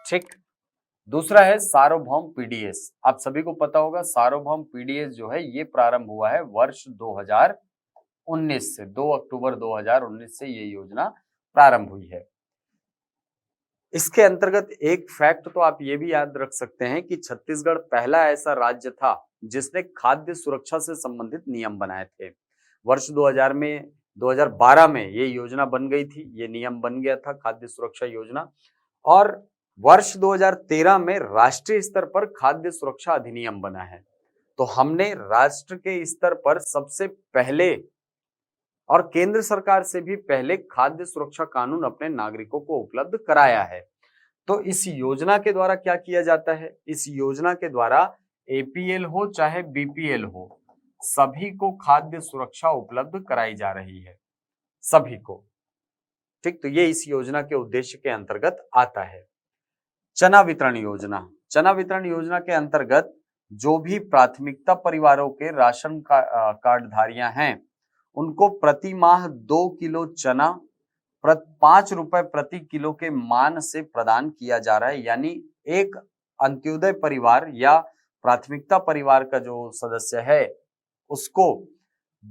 ठीक, दूसरा है सार्वभौम पीडीएस। आप सभी को पता होगा सार्वभौम पीडीएस जो है ये प्रारंभ हुआ है वर्ष 2019 से, 2 अक्टूबर 2019 से ये योजना प्रारंभ हुई है। इसके अंतर्गत एक फैक्ट तो आप ये भी याद रख सकते हैं कि छत्तीसगढ़ पहला ऐसा राज्य था जिसने खाद्य सुरक्षा से संबंधित नियम बनाए थे। वर्ष 2012 में ये योजना बन गई थी, ये नियम बन गया था खाद्य सुरक्षा योजना, और वर्ष 2013 में राष्ट्रीय स्तर पर खाद्य सुरक्षा अधिनियम बना है। तो हमने राष्ट्र के स्तर पर सबसे पहले और केंद्र सरकार से भी पहले खाद्य सुरक्षा कानून अपने नागरिकों को उपलब्ध कराया है। तो इस योजना के द्वारा क्या किया जाता है, इस योजना के द्वारा एपीएल हो चाहे बीपीएल हो, सभी को खाद्य सुरक्षा उपलब्ध कराई जा रही है, सभी को। ठीक, तो ये इस योजना के उद्देश्य के अंतर्गत आता है। चना वितरण योजना। चना वितरण योजना के अंतर्गत जो भी प्राथमिकता परिवारों के राशन कार्ड धारियां हैं उनको प्रति माह 2 किलो चना 5 रुपए प्रति किलो के मान से प्रदान किया जा रहा है। यानी एक अंत्योदय परिवार या प्राथमिकता परिवार का जो सदस्य है उसको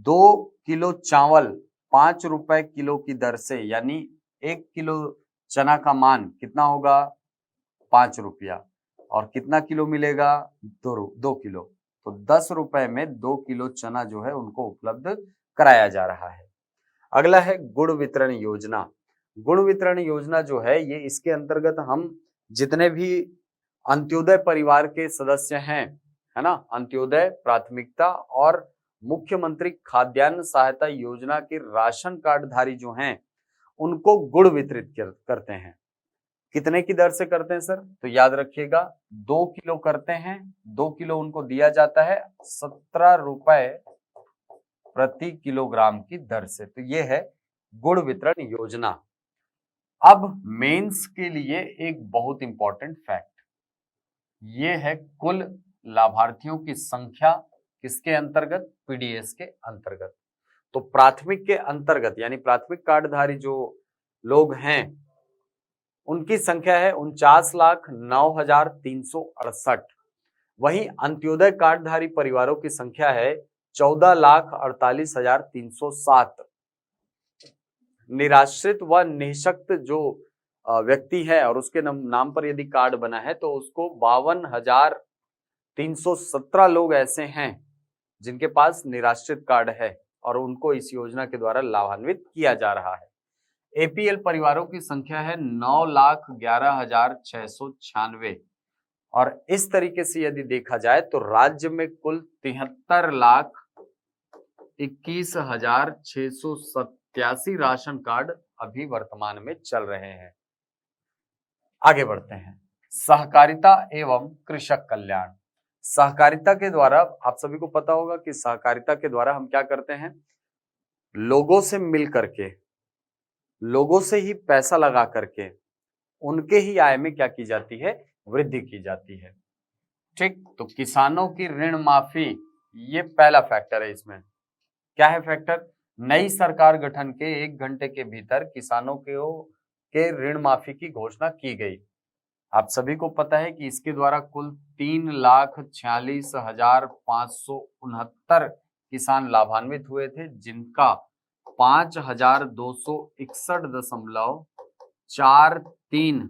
2 किलो चावल 5 रुपए किलो की दर से, यानी 1 किलो चना का मान कितना होगा 5 रुपया, और कितना किलो मिलेगा 2 किलो, तो 10 रुपए में 2 किलो चना जो है उनको उपलब्ध कराया जा रहा है। अगला है गुड़ वितरण योजना। गुड़ वितरण योजना जो है ये इसके अंतर्गत हम जितने भी अंत्योदय परिवार के सदस्य हैं, है ना, अंत्योदय, प्राथमिकता और मुख्यमंत्री खाद्यान्न सहायता योजना के राशन कार्ड धारी जो हैं उनको गुड़ वितरित करते हैं। कितने की दर से करते हैं सर, तो याद रखिएगा 2 किलो करते हैं, 2 किलो उनको दिया जाता है 17 रुपए प्रति किलोग्राम की दर से। तो ये है गुड़ वितरण योजना। अब मेंस के लिए एक बहुत इंपॉर्टेंट फैक्ट, ये है कुल लाभार्थियों की संख्या किसके अंतर्गत, पीडीएस के अंतर्गत। तो प्राथमिक के अंतर्गत यानी प्राथमिक कार्डधारी जो लोग हैं उनकी संख्या है 49,09,368। वहीं अंत्योदय कार्डधारी परिवारों की संख्या है 14,48,307। निराश्रित व निःशक्त जो व्यक्ति है और उसके नाम पर यदि कार्ड बना है तो उसको 52,317 लोग ऐसे हैं जिनके पास निराश्रित कार्ड है और उनको इस योजना के द्वारा लाभान्वित किया जा रहा है। एपीएल परिवारों की संख्या है 9,11,696, और इस तरीके से यदि देखा जाए तो राज्य में कुल 73,21,687 राशन कार्ड अभी वर्तमान में चल रहे हैं। आगे बढ़ते हैं, सहकारिता एवं कृषक कल्याण। सहकारिता के द्वारा आप सभी को पता होगा कि सहकारिता के द्वारा हम क्या करते हैं, लोगों से मिल करके, लोगों से ही पैसा लगा करके उनके ही आय में क्या की जाती है, वृद्धि की जाती है। ठीक, तो किसानों की ऋण माफी, ये पहला फैक्टर है। इसमें क्या है फैक्टर? नई सरकार गठन के 1 घंटे के भीतर किसानों के ऋण माफी की घोषणा की गई। आप सभी को पता है कि इसके द्वारा कुल 3,46,569 किसान लाभान्वित हुए थे, जिनका 5,261.43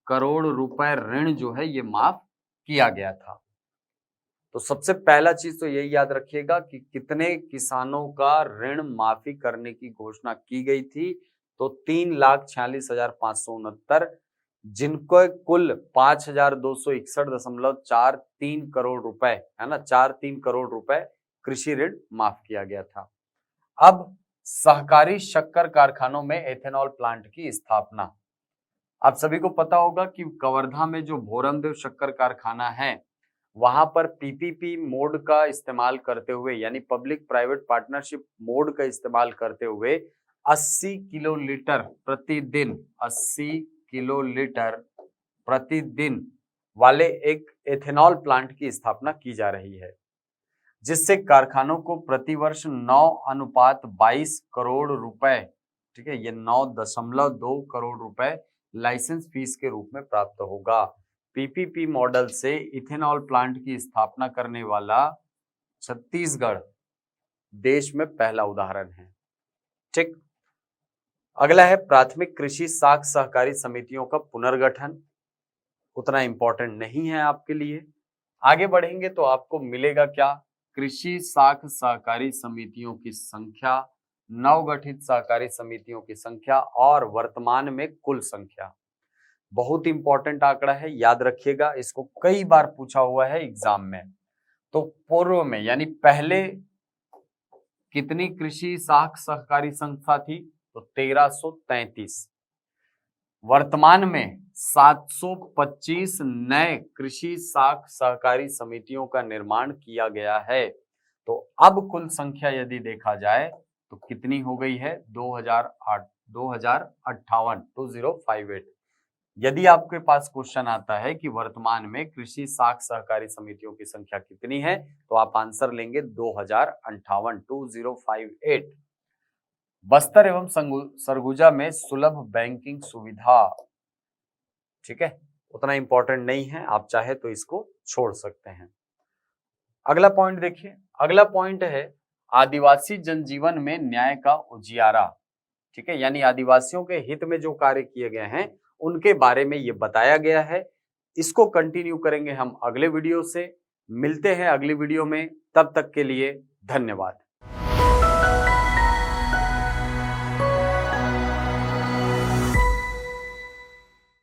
करोड़ रुपए ऋण जो है ये माफ किया गया था। तो सबसे पहला चीज तो यही याद रखिएगा कि कितने किसानों का ऋण माफी करने की घोषणा की गई थी, तो 3,46,569, जिनको कुल 5,261.43 करोड़ रुपए, है ना, 4-3 करोड़ रुपए कृषि ऋण माफ किया गया था। अब सहकारी शक्कर कारखानों में एथेनॉल प्लांट की स्थापना। आप सभी को पता होगा कि कवर्धा में जो भोरमदेव शक्कर कारखाना है, वहां पर पीपीपी मोड का इस्तेमाल करते हुए, यानी पब्लिक प्राइवेट पार्टनरशिप मोड का इस्तेमाल करते हुए 80 किलोलीटर प्रतिदिन 80 किलोलीटर प्रतिदिन वाले एक एथेनॉल प्लांट की स्थापना की जा रही है, जिससे कारखानों को प्रतिवर्ष 9:22 करोड़ रुपए, ठीक है, ये 9.2 करोड़ रुपए लाइसेंस फीस के रूप में प्राप्त होगा। पीपीपी मॉडल से इथेनॉल प्लांट की स्थापना करने वाला छत्तीसगढ़ देश में पहला उदाहरण है। ठीक, अगला है प्राथमिक कृषि साख सहकारी समितियों का पुनर्गठन। उतना इंपॉर्टेंट नहीं है आपके लिए। आगे बढ़ेंगे तो आपको मिलेगा क्या? कृषि साख सहकारी समितियों की संख्या, नवगठित सहकारी समितियों की संख्या और वर्तमान में कुल संख्या। बहुत इंपॉर्टेंट आंकड़ा है, याद रखिएगा, इसको कई बार पूछा हुआ है एग्जाम में। तो पूर्व में यानी पहले कितनी कृषि साख सहकारी संस्था थी? तो 1333। वर्तमान में 725 नए कृषि साख सहकारी समितियों का निर्माण किया गया है। तो अब कुल संख्या यदि देखा जाए तो कितनी हो गई है? 2058। यदि आपके पास क्वेश्चन आता है कि वर्तमान में कृषि साख सहकारी समितियों की संख्या कितनी है, तो आप आंसर लेंगे 2058। बस्तर एवं सरगुजा में सुलभ बैंकिंग सुविधा। ठीक है, उतना इंपॉर्टेंट नहीं है, आप चाहे तो इसको छोड़ सकते हैं। अगला पॉइंट देखिए, अगला पॉइंट है आदिवासी जनजीवन में न्याय का उजियारा। ठीक है, यानी आदिवासियों के हित में जो कार्य किए गए हैं उनके बारे में ये बताया गया है। इसको कंटिन्यू करेंगे हम अगले वीडियो से। मिलते हैं अगली वीडियो में, तब तक के लिए धन्यवाद।